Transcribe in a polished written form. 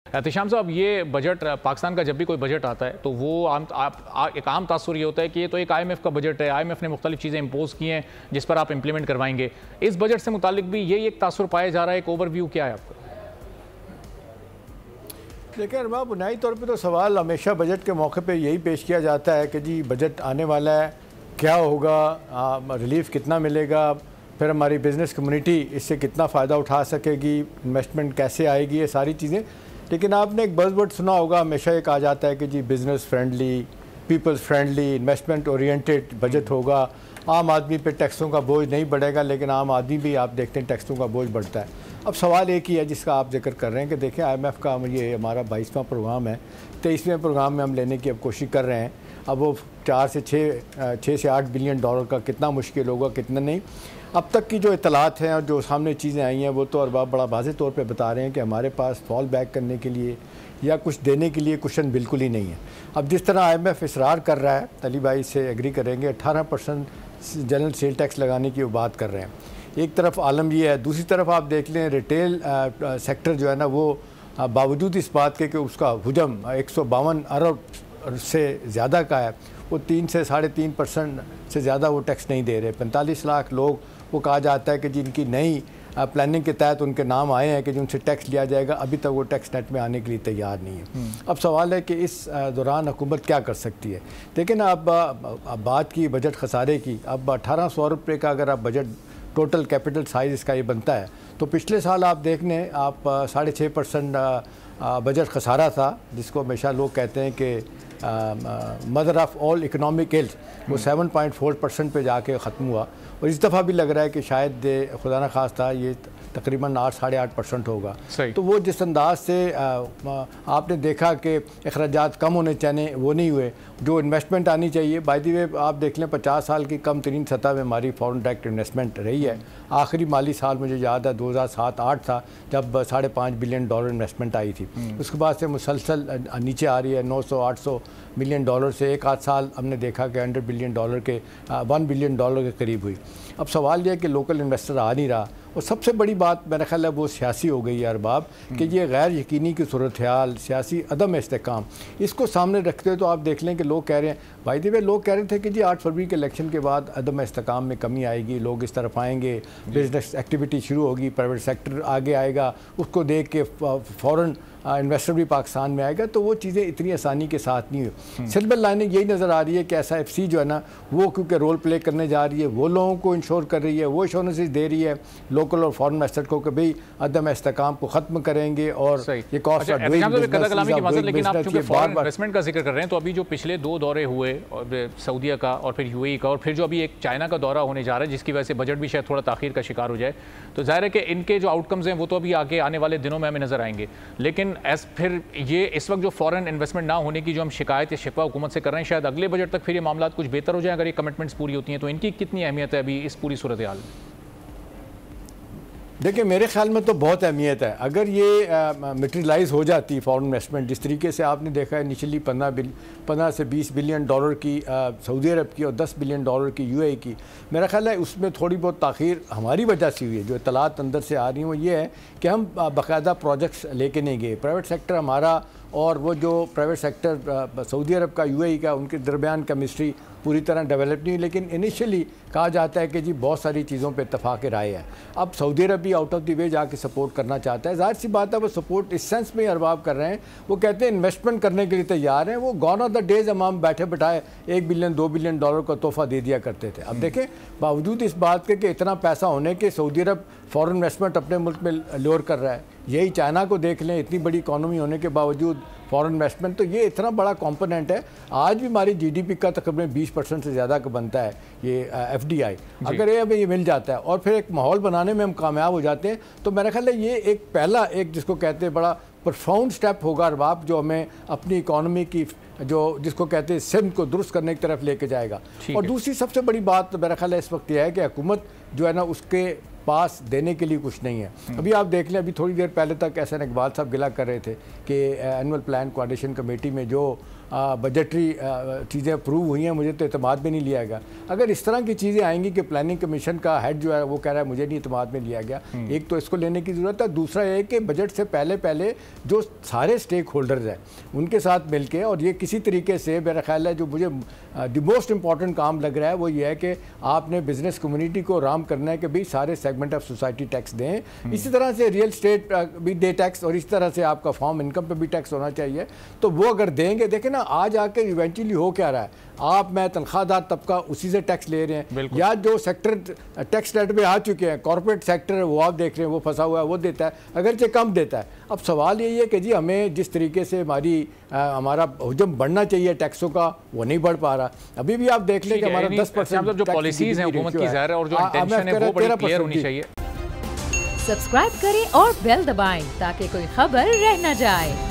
एहतिशाम साहब, ये बजट पाकिस्तान का जब भी कोई बजट आता है तो वो एक आम तासुर ये होता है कि ये तो एक IMF का बजट है, IMF ने मुख्तलिफ चीज़ें इम्पोज की हैं जिस पर आप इंप्लीमेंट करवाएंगे। इस बजट से मुतालिक भी यही एक तासुर पाया जा रहा है। एक ओवरव्यू क्या है आपका? देखिए अरबाब, बुनियादी तौर पे तो सवाल हमेशा बजट के मौके पे यही पेश किया जाता है कि जी बजट आने वाला है, क्या होगा, रिलीफ कितना मिलेगा, फिर हमारी बिज़नेस कम्युनिटी इससे कितना फ़ायदा उठा सकेगी, इन्वेस्टमेंट कैसे आएगी, ये सारी चीज़ें। लेकिन आपने एक बज़वर्ड सुना होगा, हमेशा ये कहा जाता है कि जी business friendly, peoples friendly, investment oriented budget होगा, आम आदमी पे टैक्सों का बोझ नहीं बढ़ेगा। लेकिन आम आदमी भी आप देखते हैं टैक्सों का बोझ बढ़ता है। अब सवाल एक ही है जिसका आप जिक्र कर रहे हैं कि देखें IMF का ये हमारा 22वां प्रोग्राम है, 23वें प्रोग्राम में हम लेने की अब कोशिश कर रहे हैं। अब वो 4 से 8 बिलियन डॉलर का कितना मुश्किल होगा, कितना नहीं। अब तक की जो इतलात हैं और जो सामने चीज़ें आई हैं वो तो अरबाब बड़ा वाज़ेह तौर पे बता रहे हैं कि हमारे पास फॉल बैक करने के लिए या कुछ देने के लिए कुशन बिल्कुल ही नहीं है। अब जिस तरह IMF इसरार कर रहा है, अली भाई से एग्री करेंगे, 18% जनरल सेल टैक्स लगाने की वो बात कर रहे हैं। एक तरफ आलम ये है, दूसरी तरफ आप देख लें रिटेल सेक्टर जो है ना वो बावजूद इस बात के कि उसका हुजम 152 अरब से ज़्यादा का है, वो 3 से 3.5% से ज़्यादा वो टैक्स नहीं दे रहे। 45 लाख लोग वो कहा जाता है कि जिनकी नई प्लानिंग के तहत उनके नाम आए हैं कि जिनसे टैक्स लिया जाएगा, अभी तक वो टैक्स नेट में आने के लिए तैयार नहीं है। अब सवाल है कि इस दौरान हुकूमत क्या कर सकती है। लेकिन अब बात की बजट खसारे की, अब 1800 रुपये का अगर आप बजट टोटल कैपिटल साइज़ इसका ये बनता है तो पिछले साल आप देख लें आप 6.5% बजट खसारा था, जिसको हमेशा लोग कहते हैं कि mother of all economic ills, वो 7.4% पे जाके ख़त्म हुआ। और इस दफ़ा भी लग रहा है कि शायद खुदा न खास्ता ये तकरीबन 8-8.5% होगा। तो वो जिस अंदाज से आपने देखा कि अखराजात कम होने चाहिए वो नहीं हुए, जो इन्वेस्टमेंट आनी चाहिए। बाय द वे आप देख लें 50 साल की कम तरीन सतह में हमारी फॉरेन डायरेक्ट इन्वेस्टमेंट रही है। आखिरी माली साल मुझे याद है 2007-8 था जब 5.5 बिलियन डॉलर इन्वेस्टमेंट आई थी। उसके बाद से मुसलसल नीचे आ रही है, 900-800 मिलियन डॉलर से। एक आध साल हमने देखा कि 100 बिलियन डॉलर के 1 बिलियन डॉलर के करीब हुई। अब सवाल यह है कि लोकल इन्वेस्टर आ नहीं रहा। और सबसे बड़ी बात मेरा ख्याल है वो सियासी हो गई है अरबाब, कि ये गैर यकीनी की सूरत हाल, सियासी अदम इस्तेकाम, इसको सामने रखते हुए तो आप देख लें कि लोग कह रहे हैं, भाई दी वे लोग कह रहे थे कि जी 8 फरवरी के इलेक्शन के बाद अदम इस्तेकाम में कमी आएगी, लोग इस तरफ आएंगे, बिजनेस एक्टिविटी शुरू होगी, प्राइवेट सेक्टर आगे आएगा, उसको देख के फ़ौरन इन्वेस्टर भी पाकिस्तान में आएगा। तो वो चीज़ें इतनी आसानी के साथ नहीं हुई। सिल्वर लाइनिंग यही नज़र आ रही है कि SIFC जो है ना वो क्योंकि रोल प्ले करने जा रही है, वो लोगों को इंश्योर कर रही है, वो इंश्योरेंसेस दे रही है लोकल और फॉरेन इन्वेस्टर को कि भाई अदम इस्तेकाम को ख़त्म करेंगे। और ये कॉस्ट लेकिन आप चूँकि फॉरेन इन्वेस्टमेंट का जिक्र कर रहे हैं तो अभी जो पिछले 2 दौरे हुए सऊदीया का और फिर UAE का और फिर जो अभी एक चाइना का दौरा होने जा रहा है जिसकी वजह से बजट भी शायद थोड़ा ताख़ीर का शिकार हो जाए, तो ज़ाहिर है कि इनके जो आउटकम्स हैं वो तो अभी आगे आने वाले दिनों में हमें नज़र आएंगे। लेकिन फिर ये इस वक्त जो फॉरेन इन्वेस्टमेंट ना होने की जो हम शिकायत या शिकवा हुकूमत से कर रहे हैं, शायद अगले बजट तक फिर ये मामला कुछ बेहतर हो जाए अगर ये कमिटमेंट्स पूरी होती हैं, तो इनकी कितनी अहमियत है अभी इस पूरी सूरत हाल में? देखिए मेरे ख्याल में तो बहुत अहमियत है। अगर ये मटेरियलाइज़ हो जाती फॉरेन इन्वेस्टमेंट, जिस तरीके से आपने देखा है इनिशियली 15 से 20 बिलियन डॉलर की सऊदी अरब की और 10 बिलियन डॉलर की UAE की, मेरा ख्याल है उसमें थोड़ी बहुत ताख़ीर हमारी वजह से हुई है। जो इतलात अंदर से आ रही हैं वो ये है कि हम बाकायदा प्रोजेक्ट्स लेके नहीं गए। प्राइवेट सेक्टर हमारा और वो जो प्राइवेट सेक्टर सऊदी अरब का UAE का, उनके दरमियान केमिस्ट्री पूरी तरह डेवलप नहीं हुई। लेकिन इनिशियली कहा जाता है कि जी बहुत सारी चीज़ों पे इत्तफाक़ राय है। अब सऊदी अरब भी आउट ऑफ द वे जाके सपोर्ट करना चाहता है। ज़ाहिर सी बात है वो सपोर्ट इस सेंस में अरबाब कर रहे हैं, वो कहते हैं इन्वेस्टमेंट करने के लिए तैयार हैं। वो गॉन ऑफ द डेज हम बैठे बैठाए 1 बिलियन 2 बिलियन डॉलर का तोहफा दे दिया करते थे। अब देखें बावजूद इस बात के कि इतना पैसा होने के सऊदी अरब फॉरेन इन्वेस्टमेंट अपने मुल्क में लोअर कर रहा है। यही चाइना को देख लें, इतनी बड़ी इकॉनमी होने के बावजूद फॉरेन इन्वेस्टमेंट, तो ये इतना बड़ा कंपोनेंट है। आज भी हमारी GDP का तकरीबन 20% से ज़्यादा का बनता है ये FDI। अगर ये मिल जाता है और फिर एक माहौल बनाने में हम कामयाब हो जाते हैं तो मेरा ख्याल है ये एक पहला एक जिसको कहते हैं बड़ा प्रोफाउंड स्टेप होगा अरबाब, जो हमें अपनी इकॉनमी की जो जिसको कहते हैं सिम को दुरुस्त करने की तरफ लेके जाएगा। और दूसरी सबसे बड़ी बात मेरा ख्याल है इस वक्त यह है कि हुकूमत जो है ना उसके पास देने के लिए कुछ नहीं है। अभी आप देख लें, अभी थोड़ी देर पहले तक एहसन इकबाल साहब गिला कर रहे थे कि एनुअल प्लान कोऑर्डिनेशन कमेटी में जो बजटरी चीज़ें अप्रूव हुई हैं, मुझे तो एतमाद में नहीं लिया गया। अगर इस तरह की चीज़ें आएंगी कि प्लानिंग कमीशन का हेड जो है वो कह रहा है मुझे नहीं एतमाद में लिया गया, एक तो इसको लेने की ज़रूरत है। दूसरा ये कि बजट से पहले जो सारे स्टेक होल्डर्स हैं उनके साथ मिल के, और ये किसी तरीके से मेरा ख्याल है जो मुझे द मोस्ट इंपॉर्टेंट काम लग रहा है वो ये है कि आपने बिजनेस कम्युनिटी को आराम करना है कि भाई सारे सेगमेंट ऑफ सोसाइटी टैक्स दें। इसी तरह से रियल स्टेट भी दे टैक्स, और इस तरह से आपका फार्म इनकम पे भी टैक्स होना चाहिए। तो वो अगर देंगे, देखें ना आज आके इवेंचुअली हो क्या रहा है, आप मैं तनख्वाहदार तबका उसी से टैक्स ले रहे हैं, या जो सेक्टर टैक्स रेट पे आ चुके हैं, कॉर्पोरेट सेक्टर है वो आप देख रहे हैं वो फंसा हुआ है, वो देता है अगरचे कम देता है। अब सवाल यही है कि जी हमें जिस तरीके से हमारा हजम बढ़ना चाहिए टैक्सों का वो नहीं बढ़ पा रहा। अभी भी आप देख लें कि हमारा 10% जो पॉलिसीज हैं हुकूमत की ज़ाहिर है और जो इंटेंशन है वो बड़ी क्लियर होनी चाहिए। सब्सक्राइब करें और बेल दबाएं ताकि कोई खबर रह न जाए।